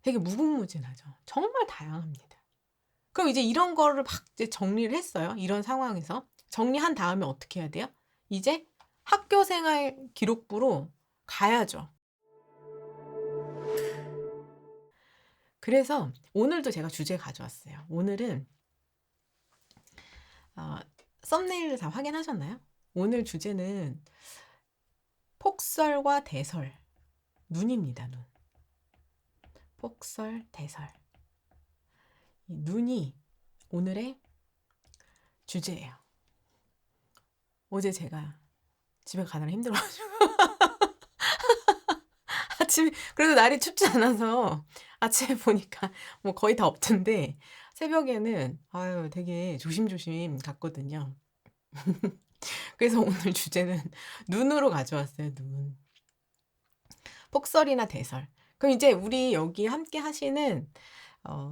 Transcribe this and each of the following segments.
되게 무궁무진하죠. 정말 다양합니다. 그럼 이제 이런 거를 막 이제 정리를 했어요. 이런 상황에서. 정리한 다음에 어떻게 해야 돼요? 이제 학교 생활 기록부로 가야죠. 그래서 오늘도 제가 주제 가져왔어요. 오늘은 어 썸네일을 다 확인하셨나요? 오늘 주제는 폭설과 대설, 눈입니다, 눈. 폭설, 대설. 이 눈이 오늘의 주제예요. 어제 제가 집에 가느라 힘들어 가지고 아침에 그래도 날이 춥지 않아서 아침에 보니까 뭐 거의 다 없던데 새벽에는 아유 되게 조심조심 갔거든요. 그래서 오늘 주제는 눈으로 가져왔어요, 눈. 폭설이나 대설. 그럼 이제 우리 여기 함께 하시는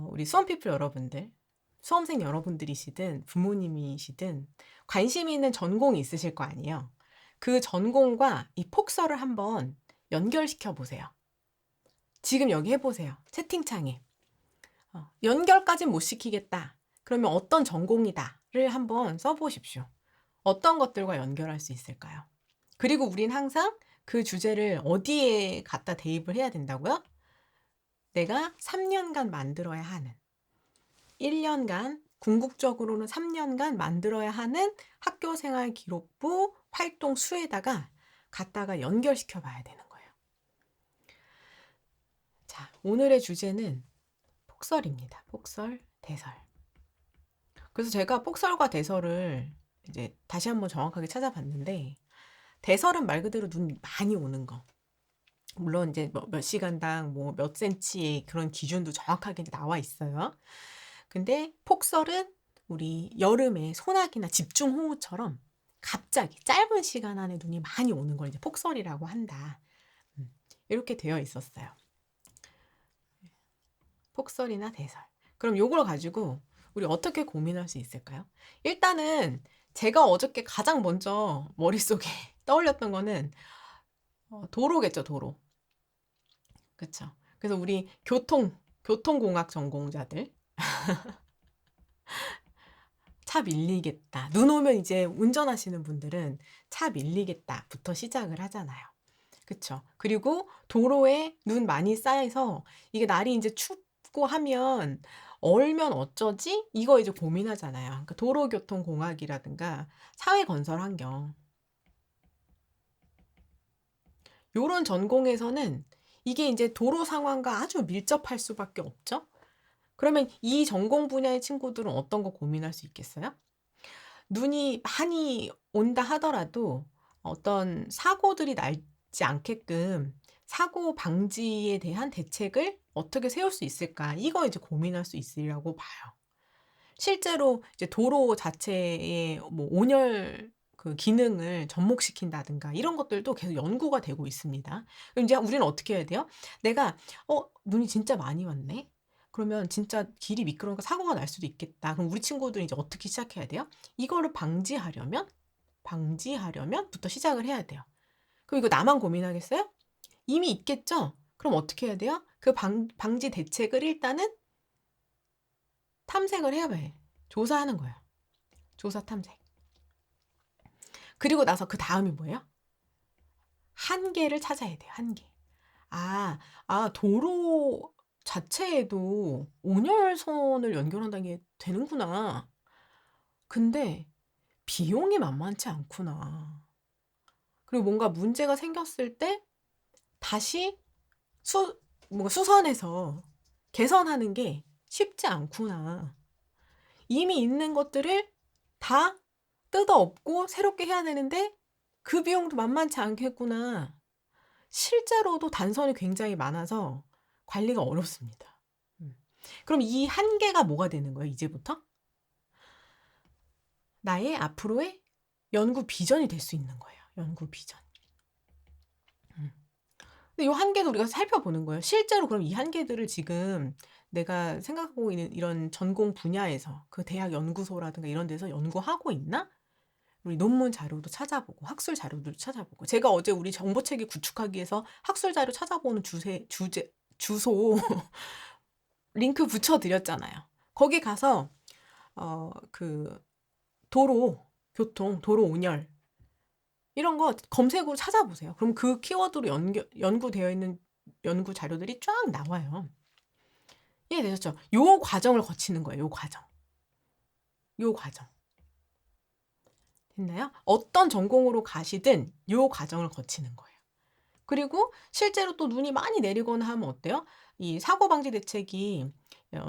우리 수험피플 여러분들, 수험생 여러분들이시든 부모님이시든 관심 있는 전공이 있으실 거 아니에요. 그 전공과 이 폭설을 한번 연결시켜 보세요. 지금 여기 해 보세요. 채팅창에. 연결까진 못 시키겠다. 그러면 어떤 전공이다를 한번 써 보십시오. 어떤 것들과 연결할 수 있을까요? 그리고 우린 항상 그 주제를 어디에 갖다 대입을 해야 된다고요? 내가 3년간 만들어야 하는, 1년간, 궁극적으로는 3년간 만들어야 하는 학교 생활 기록부 활동 수에다가 갖다가 연결시켜 봐야 되는 거예요. 자, 오늘의 주제는 폭설입니다. 폭설, 대설. 그래서 제가 폭설과 대설을 이제 다시 한번 정확하게 찾아봤는데, 대설은 말 그대로 눈 많이 오는 거. 물론 이제 몇 시간당 뭐 몇 센치의 그런 기준도 정확하게 나와 있어요. 근데 폭설은 우리 여름에 소나기나 집중호우처럼 갑자기 짧은 시간 안에 눈이 많이 오는 걸 이제 폭설이라고 한다. 이렇게 되어 있었어요. 폭설이나 대설. 그럼 요걸 가지고 우리 어떻게 고민할 수 있을까요? 일단은 제가 어저께 가장 먼저 머릿속에 떠올렸던 거는 도로겠죠, 도로. 그쵸. 그래서 우리 교통공학 전공자들 차 밀리겠다. 눈 오면 이제 운전하시는 분들은 차 밀리겠다부터 시작을 하잖아요. 그쵸. 그리고 도로에 눈 많이 쌓여서 이게 날이 이제 춥고 하면 얼면 어쩌지? 이거 이제 고민하잖아요. 그러니까 도로교통공학이라든가 사회건설환경 요런 전공에서는 이게 이제 도로 상황과 아주 밀접할 수밖에 없죠. 그러면 이 전공 분야의 친구들은 어떤 거 고민할 수 있겠어요? 눈이 많이 온다 하더라도 어떤 사고들이 날지 않게끔 사고 방지에 대한 대책을 어떻게 세울 수 있을까? 이거 이제 고민할 수 있으리라고 봐요. 실제로 이제 도로 자체의 뭐 온열 그 기능을 접목시킨다든가 이런 것들도 계속 연구가 되고 있습니다. 그럼 이제 우리는 어떻게 해야 돼요? 내가 눈이 진짜 많이 왔네. 그러면 진짜 길이 미끄러우니까 사고가 날 수도 있겠다. 그럼 우리 친구들이 이제 어떻게 시작해야 돼요? 이거를 방지하려면부터 시작을 해야 돼요. 그럼 이거 나만 고민하겠어요? 이미 있겠죠? 그럼 어떻게 해야 돼요? 그 방지 대책을 일단은 탐색을 해야 해. 조사하는 거예요. 조사 탐색. 그리고 나서 그 다음이 뭐예요? 한계를 찾아야 돼요. 한계. 도로 자체에도 온열선을 연결한다는 게 되는구나. 근데 비용이 만만치 않구나. 그리고 뭔가 문제가 생겼을 때 다시 뭔가 수선해서 개선하는 게 쉽지 않구나. 이미 있는 것들을 다 뜯어 엎고 새롭게 해야 되는데 그 비용도 만만치 않겠구나. 실제로도 단선이 굉장히 많아서 관리가 어렵습니다. 그럼 이 한계가 뭐가 되는 거예요, 이제부터? 나의 앞으로의 연구 비전이 될 수 있는 거예요. 연구 비전. 근데 이 한계도 우리가 살펴보는 거예요. 실제로 그럼 이 한계들을 지금 내가 생각하고 있는 이런 전공 분야에서 그 대학 연구소라든가 이런 데서 연구하고 있나? 우리 논문 자료도 찾아보고 학술 자료도 찾아보고 제가 어제 우리 정보체계 구축하기 위해서 학술 자료 찾아보는 주소 링크 붙여드렸잖아요. 거기 가서 그 도로 교통, 도로 운열 이런 거 검색으로 찾아보세요. 그럼 그 키워드로 연구되어 있는 연구 자료들이 쫙 나와요. 이해되셨죠? 요 과정을 거치는 거예요. 요 과정. 요 과정. 됐나요? 어떤 전공으로 가시든 요 과정을 거치는 거예요. 그리고 실제로 또 눈이 많이 내리거나 하면 어때요? 이 사고방지 대책이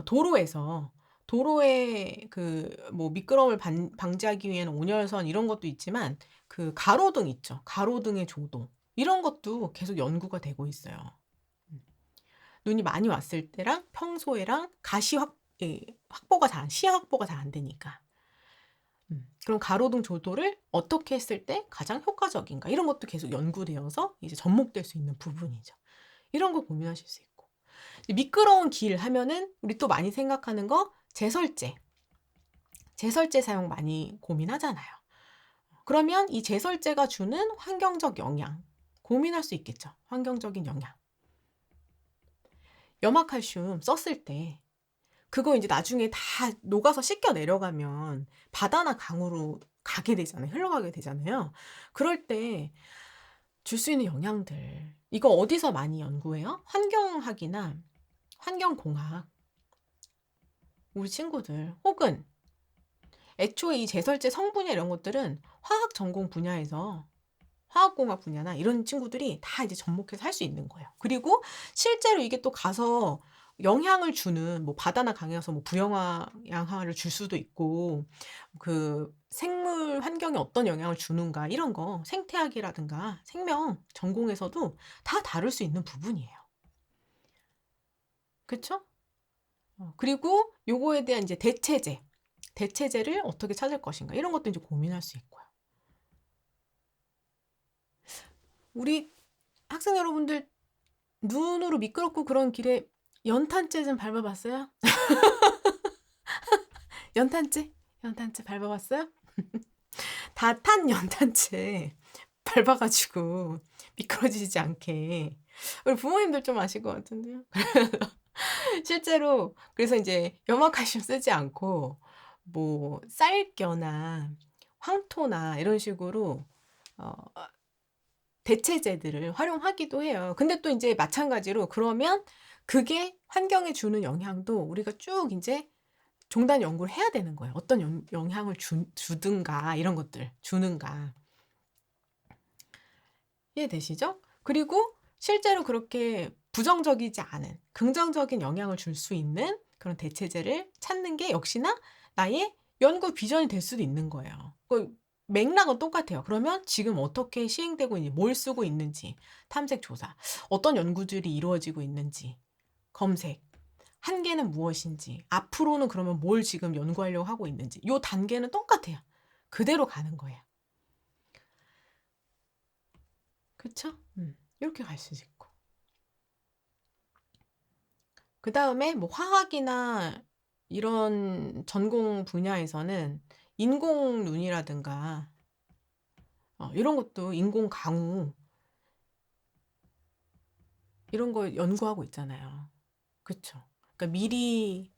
도로에서 도로에 그 뭐 미끄러움을 방지하기 위한 온열선 이런 것도 있지만 그 가로등 있죠. 가로등의 조도 이런 것도 계속 연구가 되고 있어요. 눈이 많이 왔을 때랑 평소에랑 시야 확보가 잘 안 되니까. 그럼 가로등 조도를 어떻게 했을 때 가장 효과적인가 이런 것도 계속 연구되어서 이제 접목될 수 있는 부분이죠. 이런 거 고민하실 수 있고. 미끄러운 길 하면은 우리 또 많이 생각하는 거 제설제. 제설제 사용 많이 고민하잖아요. 그러면 이 제설제가 주는 환경적 영향 고민할 수 있겠죠. 환경적인 영향. 염화칼슘 썼을 때 그거 이제 나중에 다 녹아서 씻겨 내려가면 바다나 강으로 가게 되잖아요. 흘러가게 되잖아요. 그럴 때 줄 수 있는 영향들 이거 어디서 많이 연구해요? 환경학이나 환경공학 우리 친구들 혹은 애초에 이 제설제 성분이나 이런 것들은 화학 전공 분야에서 화학공학 분야나 이런 친구들이 다 이제 접목해서 할 수 있는 거예요. 그리고 실제로 이게 또 가서 영향을 주는 뭐 바다나 강에서 뭐 부영향을 줄 수도 있고 그 생물 환경에 어떤 영향을 주는가 이런 거 생태학이라든가 생명 전공에서도 다 다룰 수 있는 부분이에요. 그렇죠? 그리고 요거에 대한 이제 대체제를 어떻게 찾을 것인가 이런 것도 이제 고민할 수 있고요. 우리 학생 여러분들 눈으로 미끄럽고 그런 길에 연탄재 좀 밟아봤어요? 연탄재? 연탄재 밟아봤어요? 다 탄 연탄재 밟아가지고 미끄러지지 않게 우리 부모님들 좀 아실 것 같은데요. 실제로 그래서 이제 염화칼슘 쓰지 않고 뭐 쌀겨나 황토나 이런 식으로 어, 대체제들을 활용하기도 해요. 근데 또 이제 마찬가지로 그러면 그게 환경에 주는 영향도 우리가 쭉 이제 종단 연구를 해야 되는 거예요. 어떤 영향을 주든가 이런 것들 주는가 이해되시죠? 그리고 실제로 그렇게 부정적이지 않은 긍정적인 영향을 줄 수 있는 그런 대체제를 찾는 게 역시나 나의 연구 비전이 될 수도 있는 거예요. 그 맥락은 똑같아요. 그러면 지금 어떻게 시행되고 있는지, 뭘 쓰고 있는지, 탐색 조사, 어떤 연구들이 이루어지고 있는지, 검색, 한계는 무엇인지, 앞으로는 그러면 뭘 지금 연구하려고 하고 있는지, 요 단계는 똑같아요. 그대로 가는 거예요. 그쵸? 이렇게 갈 수 있고. 그 다음에 뭐 화학이나 이런 전공 분야에서는 인공 눈이라든가 이런 것도 인공 강우 이런 거 연구하고 있잖아요. 그쵸? 그러니까 미리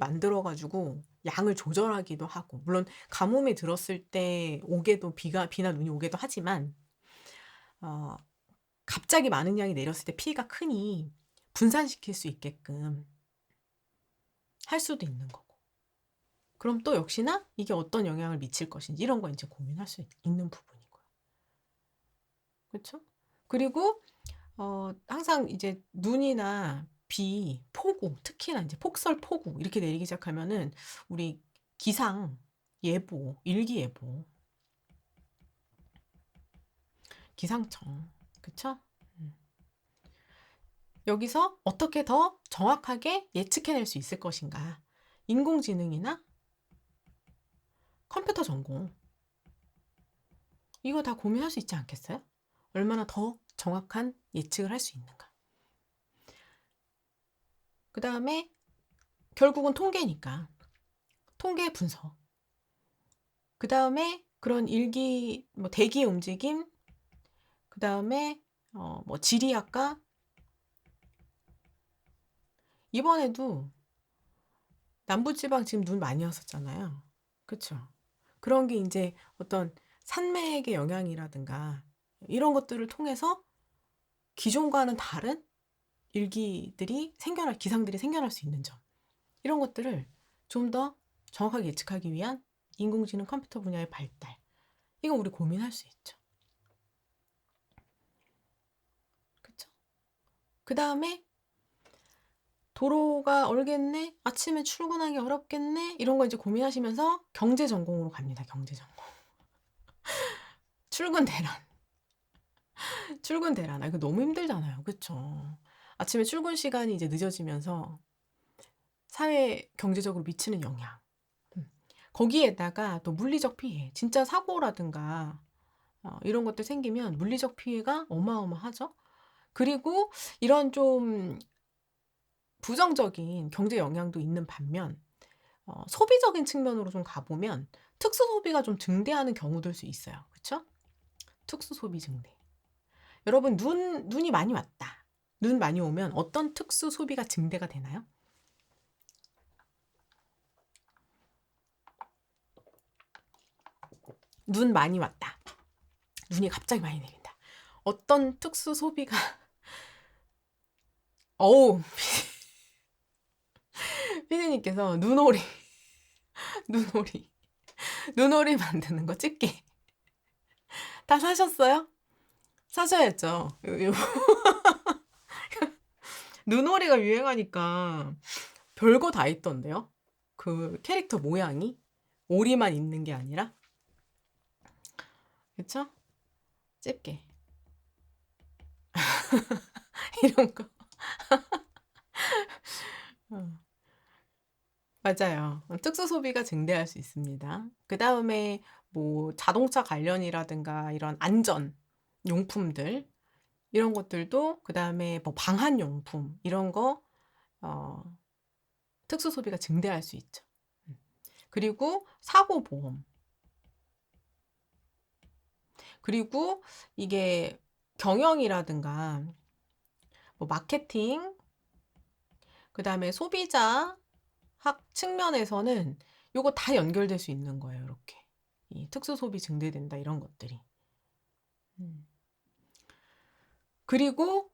만들어가지고 양을 조절하기도 하고 물론 가뭄이 들었을 때 오게도 비나 눈이 오게도 하지만 어, 갑자기 많은 양이 내렸을 때 피해가 크니 분산시킬 수 있게끔 할 수도 있는 거고. 그럼 또 역시나 이게 어떤 영향을 미칠 것인지 이런 거 이제 고민할 수 있는 부분이고요. 그렇죠? 그리고 항상 이제 눈이나 비, 폭우, 특히나 이제 폭설, 폭우 이렇게 내리기 시작하면은 우리 기상 예보, 일기예보, 기상청, 그쵸? 여기서 어떻게 더 정확하게 예측해낼 수 있을 것인가? 인공지능이나 컴퓨터 전공 이거 다 고민할 수 있지 않겠어요? 얼마나 더 정확한 예측을 할 수 있는가? 그 다음에 결국은 통계니까 통계 분석. 그 다음에 그런 뭐 대기의 움직임. 그 다음에 뭐 지리학과 이번에도 남부지방 지금 눈 많이 왔었잖아요. 그쵸? 그런 게 이제 어떤 산맥의 영향이라든가 이런 것들을 통해서 기존과는 다른 기상들이 생겨날 수 있는 점. 이런 것들을 좀 더 정확하게 예측하기 위한 인공지능 컴퓨터 분야의 발달. 이거 우리 고민할 수 있죠. 그쵸? 그 다음에 도로가 얼겠네? 아침에 출근하기 어렵겠네? 이런 거 이제 고민하시면서 경제 전공으로 갑니다. 경제 전공. 출근 대란. 출근 대란. 이거 너무 힘들잖아요. 그쵸? 아침에 출근 시간이 이제 늦어지면서 사회 경제적으로 미치는 영향. 거기에다가 또 물리적 피해. 진짜 사고라든가 이런 것들 생기면 물리적 피해가 어마어마하죠. 그리고 이런 좀 부정적인 경제 영향도 있는 반면 소비적인 측면으로 좀 가보면 특수 소비가 좀 증대하는 경우도 수 있어요. 그쵸? 특수 소비 증대. 여러분 눈이 많이 왔다. 눈 많이 오면 어떤 특수 소비가 증대가 되나요? 눈 많이 왔다. 눈이 갑자기 많이 내린다. 어떤 특수 소비가 어우 피디님께서 눈오리 눈오리 눈오리 만드는 거 찍기 다 사셨어요? 사셔야죠. 눈오리가 유행하니까 별거 다 있던데요. 그 캐릭터 모양이 오리만 있는 게 아니라 그쵸? 집게 이런 거 어, 맞아요. 특수 소비가 증대할 수 있습니다. 그 다음에 뭐 자동차 관련이라든가 이런 안전 용품들 이런 것들도 그 다음에 뭐 방한용품 이런 거 특수 소비가 증대할 수 있죠. 그리고 사고 보험 그리고 이게 경영이라든가 뭐 마케팅 그 다음에 소비자 학 측면에서는 요거 다 연결될 수 있는 거예요. 이렇게 이 특수 소비 증대된다 이런 것들이. 그리고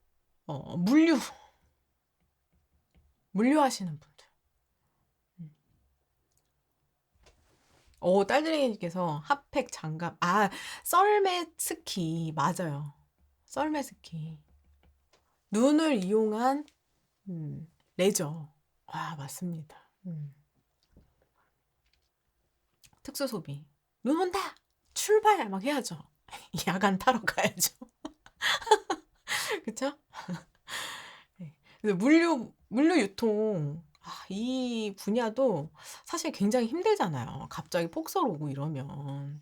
물류하시는 분들. 딸들이님께서 핫팩 장갑 썰매 스키 맞아요. 썰매 스키 눈을 이용한 레저 맞습니다. 특수 소비 눈 온다 출발 막 해야죠. 야간 타러 가야죠. 그쵸? 네. 근데 물류 유통 이 분야도 사실 굉장히 힘들잖아요. 갑자기 폭설 오고 이러면.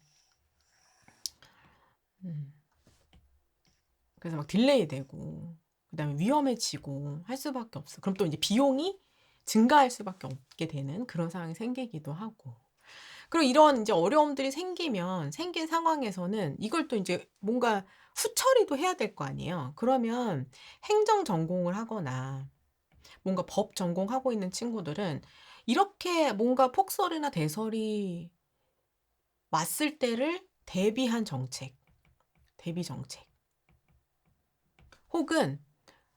그래서 막 딜레이 되고, 그 다음에 위험해지고 할 수밖에 없어. 그럼 또 이제 비용이 증가할 수밖에 없게 되는 그런 상황이 생기기도 하고. 그리고 이런 이제 어려움들이 생긴 상황에서는 이걸 또 이제 뭔가 후처리도 해야 될 거 아니에요. 그러면 행정 전공을 하거나 뭔가 법 전공하고 있는 친구들은 이렇게 뭔가 폭설이나 대설이 왔을 때를 대비한 정책, 대비 정책. 혹은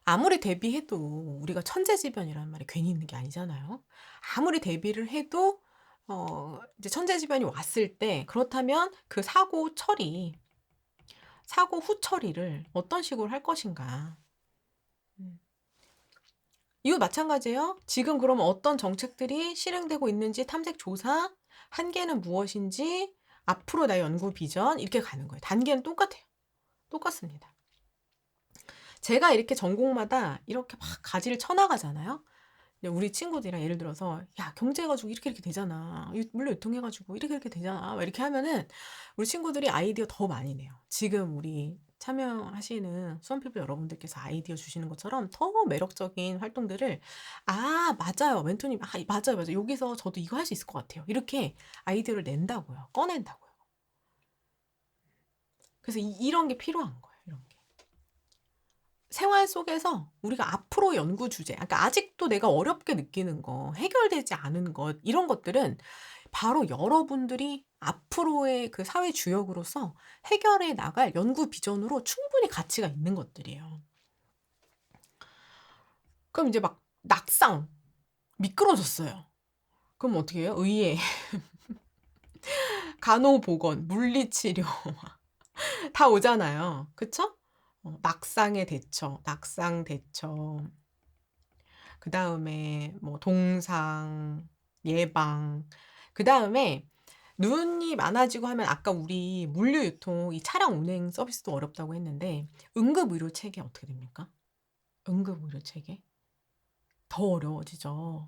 아무리 대비해도 우리가 천재지변이라는 말이 괜히 있는 게 아니잖아요. 아무리 대비를 해도 이제 천재지변이 왔을 때 그렇다면 그 사고 후 처리를 어떤 식으로 할 것인가. 이거 마찬가지예요. 지금 그러면 어떤 정책들이 실행되고 있는지 탐색 조사, 한계는 무엇인지, 앞으로 나의 연구 비전 이렇게 가는 거예요. 단계는 똑같아요. 똑같습니다. 제가 이렇게 전공마다 이렇게 막 가지를 쳐나가잖아요. 우리 친구들이랑 예를 들어서 야 경제해가지고 이렇게 되잖아. 물류 유통해가지고 이렇게 되잖아. 이렇게 하면은 우리 친구들이 아이디어 더 많이 내요. 지금 우리 참여하시는 수험피플 여러분들께서 아이디어 주시는 것처럼 더 매력적인 활동들을 맞아요 멘토님 맞아요 여기서 저도 이거 할 수 있을 것 같아요. 이렇게 아이디어를 낸다고요. 꺼낸다고요. 그래서 이런 게 필요한 거예요. 이런 게 생활 속에서 우리가 앞으로 연구 주제, 그러니까 아직도 내가 어렵게 느끼는 거, 해결되지 않은 것, 이런 것들은 바로 여러분들이 앞으로의 그 사회 주역으로서 해결해 나갈 연구 비전으로 충분히 가치가 있는 것들이에요. 그럼 이제 막 낙상, 미끄러졌어요. 그럼 어떻게 해요? 의예, 간호보건, 물리치료 다 오잖아요. 그쵸? 낙상의 대처, 낙상 대처. 그다음에 뭐 동상, 예방. 그다음에 눈이 많아지고 하면 아까 우리 물류유통 이 차량 운행 서비스도 어렵다고 했는데 응급의료 체계 어떻게 됩니까? 응급의료 체계? 더 어려워지죠.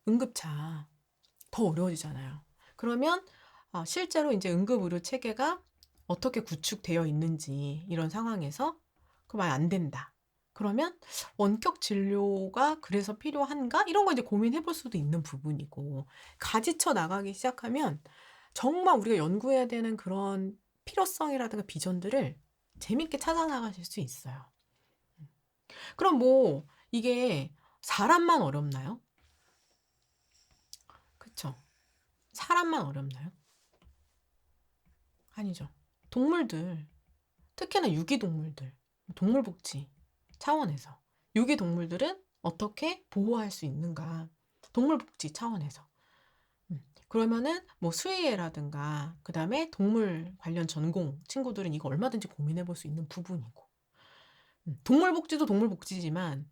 응급차 더 어려워지잖아요. 그러면 실제로 이제 응급의료 체계가 어떻게 구축되어 있는지 이런 상황에서 그럼 안 된다. 그러면 원격 진료가 그래서 필요한가? 이런 거 이제 고민해 볼 수도 있는 부분이고 가지쳐 나가기 시작하면 정말 우리가 연구해야 되는 그런 필요성이라든가 비전들을 재밌게 찾아 나가실 수 있어요. 그럼 뭐 이게 사람만 어렵나요? 그쵸? 사람만 어렵나요? 아니죠. 동물들, 특히나 유기동물들, 동물복지 차원에서 유기동물들은 어떻게 보호할 수 있는가? 동물복지 차원에서. 그러면은 뭐 수의회라든가 그다음에 동물 관련 전공 친구들은 이거 얼마든지 고민해 볼 수 있는 부분이고. 동물복지도 동물복지지만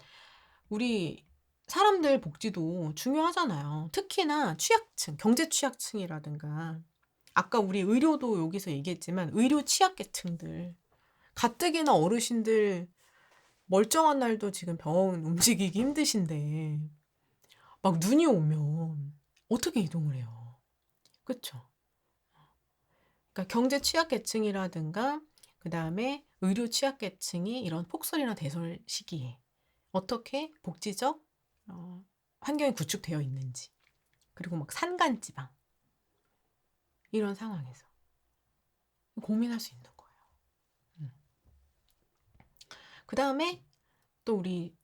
우리 사람들 복지도 중요하잖아요. 특히나 취약층, 경제 취약층이라든가 아까 우리 의료도 여기서 얘기했지만 의료 취약계층들 가뜩이나 어르신들 멀쩡한 날도 지금 병원 움직이기 힘드신데 막 눈이 오면 어떻게 이동을 해요? 그쵸? 그러니까 경제 취약계층이라든가 그다음에 의료 취약계층이 이런 폭설이나 대설 시기에 어떻게 복지적 환경이 구축되어 있는지 그리고 막 산간지방 이런 상황에서 고민할 수 있는 거예요. 그다음에 또 우리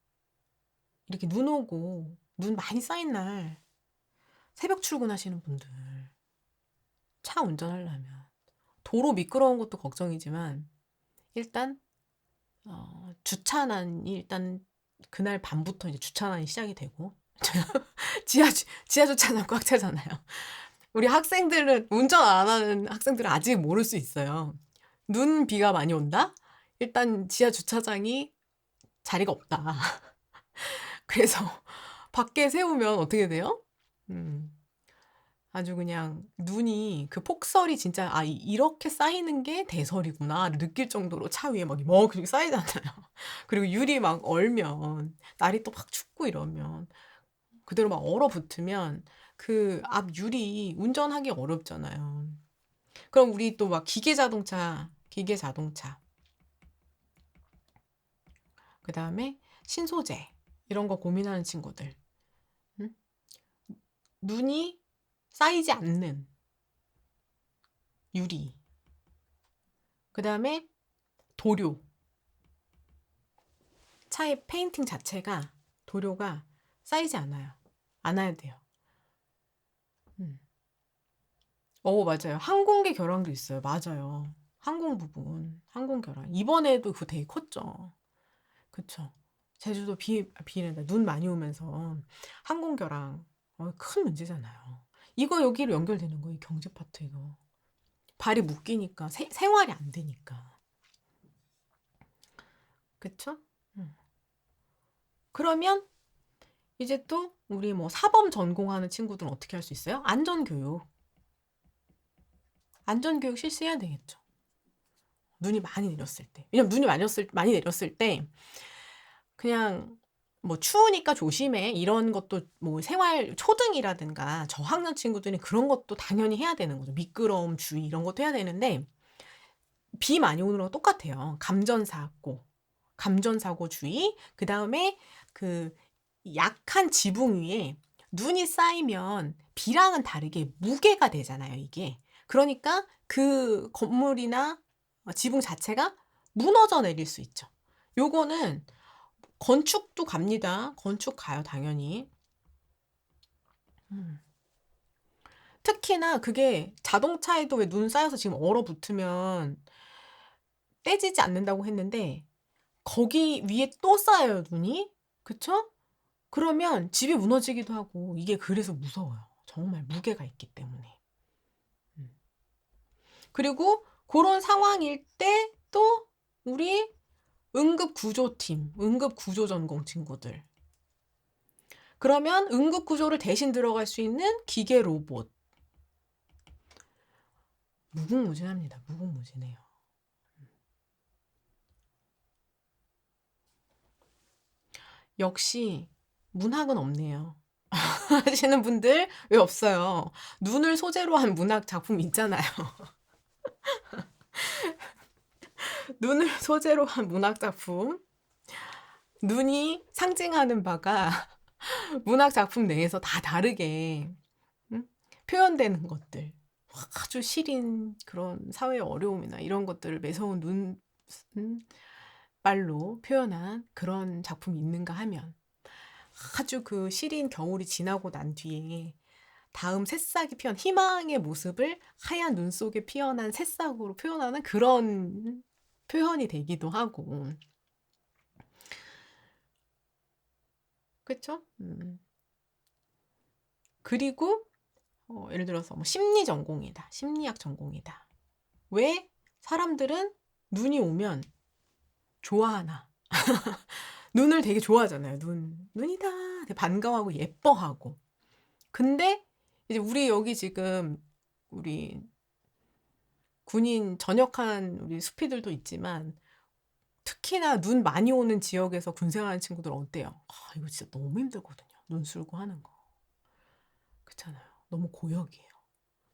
이렇게 눈 오고 눈 많이 쌓인 날 새벽 출근하시는 분들 차 운전하려면 도로 미끄러운 것도 걱정이지만 일단 주차난이 일단 그날 밤부터 이제 주차난이 시작이 되고 지하 주차장 꽉 차잖아요. 우리 학생들은 운전 안 하는 학생들은 아직 모를 수 있어요. 눈 비가 많이 온다? 일단 지하 주차장이 자리가 없다. 그래서 밖에 세우면 어떻게 돼요? 아주 그냥 눈이 그 폭설이 진짜 이렇게 쌓이는 게 대설이구나를 느낄 정도로 차 위에 막 그렇게 쌓이잖아요. 그리고 유리 막 얼면 날이 또 막 춥고 이러면 그대로 막 얼어붙으면 그 앞 유리 운전하기 어렵잖아요. 그럼 우리 또 막 기계 자동차 그다음에 신소재 이런 거 고민하는 친구들 응? 눈이 쌓이지 않는 유리 그다음에 도료 차의 페인팅 자체가 도료가 쌓이지 않아야 돼요. 맞아요. 항공기 결항도 있어요. 맞아요. 항공 부분, 항공 결항. 이번에도 그거 되게 컸죠. 그쵸. 제주도 비는데 눈 많이 오면서 항공 결항 큰 문제잖아요. 이거 여기로 연결되는 거예요. 이 경제 파트 이거. 발이 묶이니까 생활이 안 되니까. 그쵸? 그러면 이제 또 우리 뭐 사범 전공하는 친구들은 어떻게 할 수 있어요? 안전교육 실시해야 되겠죠. 눈이 많이 내렸을 때. 왜냐면 눈이 많이 내렸을 때 그냥 뭐 추우니까 조심해 이런 것도 뭐 생활 초등이라든가 저학년 친구들은 그런 것도 당연히 해야 되는 거죠. 미끄러움 주의 이런 것도 해야 되는데 비 많이 오는 거랑 똑같아요. 감전사고 주의. 그다음에 그 약한 지붕 위에 눈이 쌓이면 비랑은 다르게 무게가 되잖아요, 이게. 그러니까 그 건물이나 지붕 자체가 무너져 내릴 수 있죠. 요거는 건축도 갑니다. 건축 가요, 당연히. 음. 특히나 그게 자동차에도 왜 눈 쌓여서 지금 얼어붙으면 떼지지 않는다고 했는데 거기 위에 또 쌓여요, 눈이. 그쵸? 그러면 집이 무너지기도 하고 이게 그래서 무서워요. 정말 무게가 있기 때문에. 음. 그리고 고런 상황일 때 또 우리 응급구조팀, 응급구조전공 친구들. 그러면 응급구조를 대신 들어갈 수 있는 기계 로봇. 무궁무진합니다. 무궁무진해요. 역시 문학은 없네요. 하시는 분들 왜 없어요? 눈을 소재로 한 문학 작품 있잖아요. 눈을 소재로 한 문학 작품. 눈이 상징하는 바가 문학 작품 내에서 다 다르게 표현되는 것들. 아주 시린 그런 사회의 어려움이나 이런 것들을 매서운 눈말로 표현한 그런 작품이 있는가 하면 아주 그 시린 겨울이 지나고 난 뒤에 다음 새싹이 피어난 희망의 모습을 하얀 눈 속에 피어난 새싹으로 표현하는 그런 표현이 되기도 하고. 그쵸? 그리고 예를 들어서 뭐 심리 전공이다. 심리학 전공이다. 왜 사람들은 눈이 오면 좋아하나? 눈을 되게 좋아하잖아요. 눈이다. 되게 반가워하고 예뻐하고. 근데 이제 우리 여기 지금 우리 군인 전역한 우리 수피들도 있지만 특히나 눈 많이 오는 지역에서 군 생활하는 친구들 어때요? 이거 진짜 너무 힘들거든요. 눈 쓸고 하는 거. 그렇잖아요. 너무 고역이에요.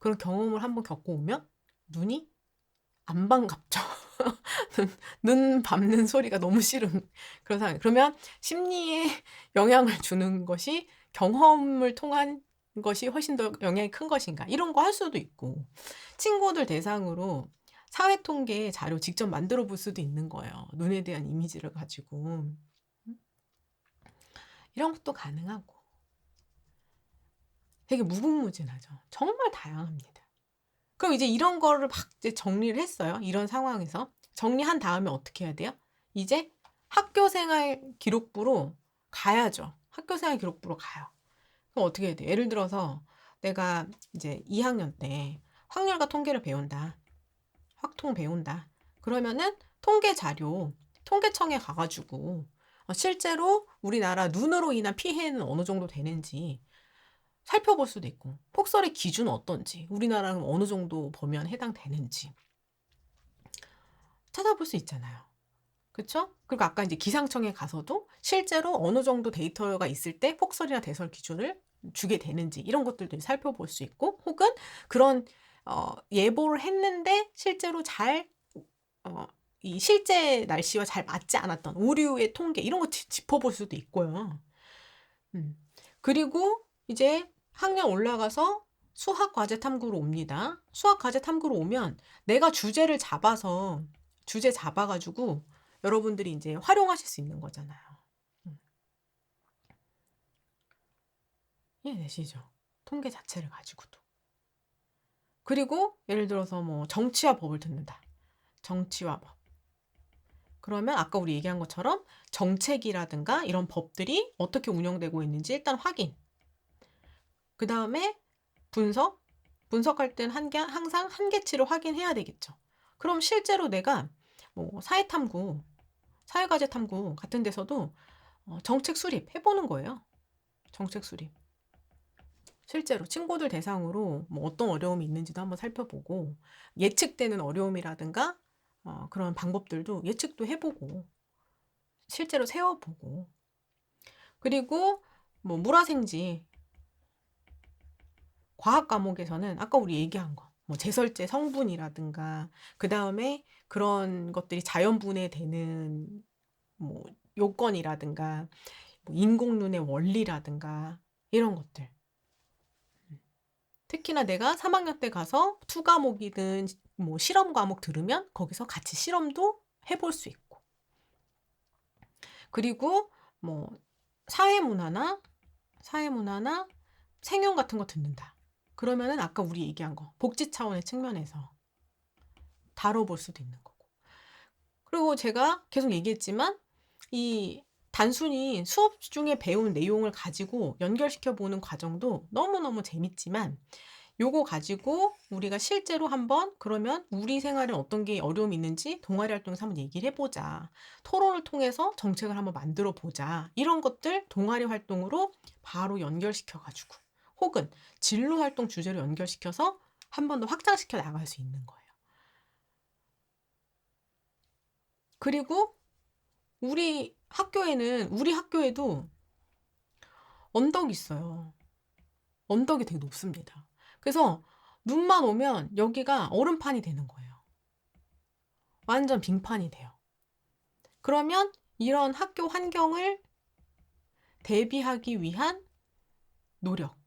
그런 경험을 한번 겪고 오면 눈이 안 반갑죠. 눈 밟는 소리가 너무 싫은 그런 상황. 그러면 심리에 영향을 주는 것이 경험을 통한 것이 훨씬 더 영향이 큰 것인가? 이런 거 할 수도 있고 친구들 대상으로 사회통계 자료 직접 만들어 볼 수도 있는 거예요. 눈에 대한 이미지를 가지고. 이런 것도 가능하고. 되게 무궁무진하죠. 정말 다양합니다. 그럼 이제 이런 거를 막 이제 정리를 했어요. 이런 상황에서. 정리한 다음에 어떻게 해야 돼요? 이제 학교생활 기록부로 가야죠. 학교생활 기록부로 가요. 그럼 어떻게 해야 돼요? 예를 들어서 내가 이제 2학년 때 확률과 통계를 배운다. 확통 배운다. 그러면은 통계 자료, 통계청에 가가지고 실제로 우리나라 눈으로 인한 피해는 어느 정도 되는지 살펴볼 수도 있고 폭설의 기준은 어떤지 우리나라는 어느 정도 보면 해당되는지 찾아볼 수 있잖아요. 그쵸? 그리고 아까 이제 기상청에 가서도 실제로 어느 정도 데이터가 있을 때 폭설이나 대설 기준을 주게 되는지 이런 것들도 살펴볼 수 있고 혹은 그런 예보를 했는데 실제로 잘 이 실제 날씨와 잘 맞지 않았던 오류의 통계 이런 거 짚어볼 수도 있고요. 그리고 이제 학년 올라가서 수학 과제 탐구로 옵니다. 수학 과제 탐구로 오면 내가 주제를 잡아서 주제 잡아가지고 여러분들이 이제 활용하실 수 있는 거잖아요. 이해되시죠? 통계 자체를 가지고도. 그리고 예를 들어서 뭐 정치와 법을 듣는다. 정치와 법. 그러면 아까 우리 얘기한 것처럼 정책이라든가 이런 법들이 어떻게 운영되고 있는지 일단 확인. 그 다음에 분석. 분석할 땐 항상 한계치를 확인해야 되겠죠. 그럼 실제로 내가 뭐 사회탐구, 사회과제 탐구 같은 데서도 정책 수립 해보는 거예요. 정책 수립. 실제로 친구들 대상으로 뭐 어떤 어려움이 있는지도 한번 살펴보고 예측되는 어려움이라든가 그런 방법들도 예측도 해보고 실제로 세워보고 그리고 뭐 물화생지 과학 과목에서는 아까 우리 얘기한 거 뭐 제설제 성분이라든가 그 다음에 그런 것들이 자연분해되는 뭐 요건이라든가 뭐 인공눈의 원리라든가 이런 것들 특히나 내가 3학년 때 가서 투 과목이든 뭐 실험 과목 들으면 거기서 같이 실험도 해볼 수 있고. 그리고 뭐 사회문화나 생연 같은 거 듣는다. 그러면은 아까 우리 얘기한 거 복지 차원의 측면에서 다뤄볼 수도 있는 거고. 그리고 제가 계속 얘기했지만 이 단순히 수업 중에 배운 내용을 가지고 연결시켜 보는 과정도 너무너무 재밌지만 요거 가지고 우리가 실제로 한번 그러면 우리 생활에 어떤 게 어려움이 있는지 동아리 활동에서 한번 얘기를 해보자. 토론을 통해서 정책을 한번 만들어 보자. 이런 것들 동아리 활동으로 바로 연결시켜 가지고 혹은 진로 활동 주제로 연결시켜서 한 번 더 확장시켜 나갈 수 있는 거예요. 그리고 우리 학교에도 언덕이 있어요. 언덕이 되게 높습니다. 그래서 눈만 오면 여기가 얼음판이 되는 거예요. 완전 빙판이 돼요. 그러면 이런 학교 환경을 대비하기 위한 노력.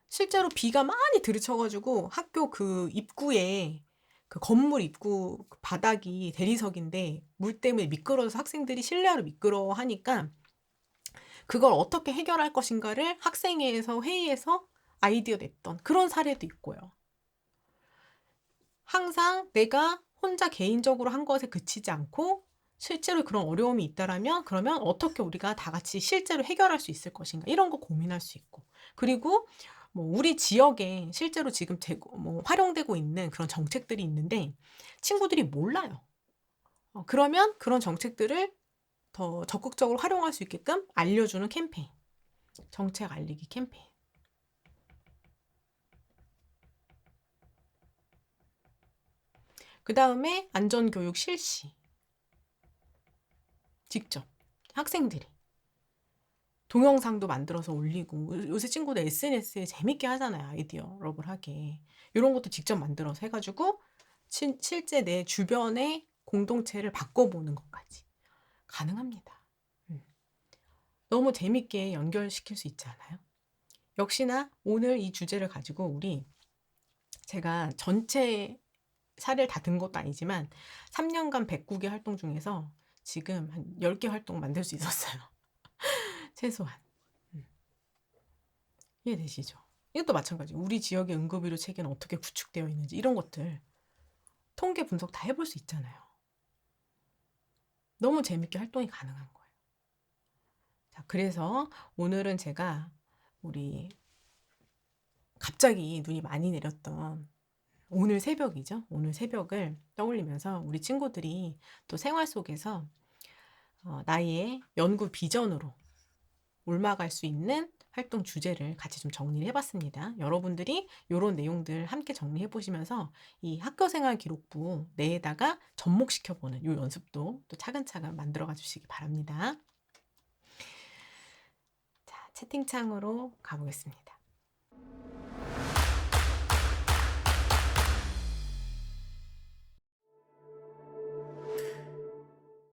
실제로 비가 많이 들이쳐가지고 학교 그 입구에 그 건물 입구 바닥이 대리석인데 물 때문에 미끄러져서 학생들이 실내화로 미끄러워하니까 그걸 어떻게 해결할 것인가를 학생회에서 회의에서 아이디어 냈던 그런 사례도 있고요. 항상 내가 혼자 개인적으로 한 것에 그치지 않고 실제로 그런 어려움이 있다라면 그러면 어떻게 우리가 다 같이 실제로 해결할 수 있을 것인가 이런 거 고민할 수 있고 그리고 뭐 우리 지역에 실제로 지금 활용되고 있는 그런 정책들이 있는데 친구들이 몰라요. 그러면 그런 정책들을 더 적극적으로 활용할 수 있게끔 알려주는 캠페인, 정책 알리기 캠페인. 그 다음에 안전교육 실시. 직접 학생들이 동영상도 만들어서 올리고 요새 친구들 SNS에 재밌게 하잖아요. 아이디어업을 하게. 이런 것도 직접 만들어서 해가지고 실제 내 주변의 공동체를 바꿔보는 것까지 가능합니다. 너무 재밌게 연결시킬 수 있지 않아요? 역시나 오늘 이 주제를 가지고 제가 전체 사례를 다 든 것도 아니지만 3년간 109개 활동 중에서 지금 한 10개 활동 만들 수 있었어요. 최소한. 이해되시죠? 이것도 마찬가지. 우리 지역의 응급의료 체계는 어떻게 구축되어 있는지 이런 것들 통계 분석 다 해볼 수 있잖아요. 너무 재밌게 활동이 가능한 거예요. 자, 그래서 오늘은 제가 갑자기 눈이 많이 내렸던 오늘 새벽이죠. 오늘 새벽을 떠올리면서 우리 친구들이 또 생활 속에서 나의 연구 비전으로 옮아갈 수 있는 활동 주제를 같이 좀 정리를 해봤습니다. 여러분들이 이런 내용들 함께 정리해 보시면서 이 학교생활 기록부 내에다가 접목시켜보는 이 연습도 또 차근차근 만들어가 주시기 바랍니다. 자, 채팅창으로 가보겠습니다.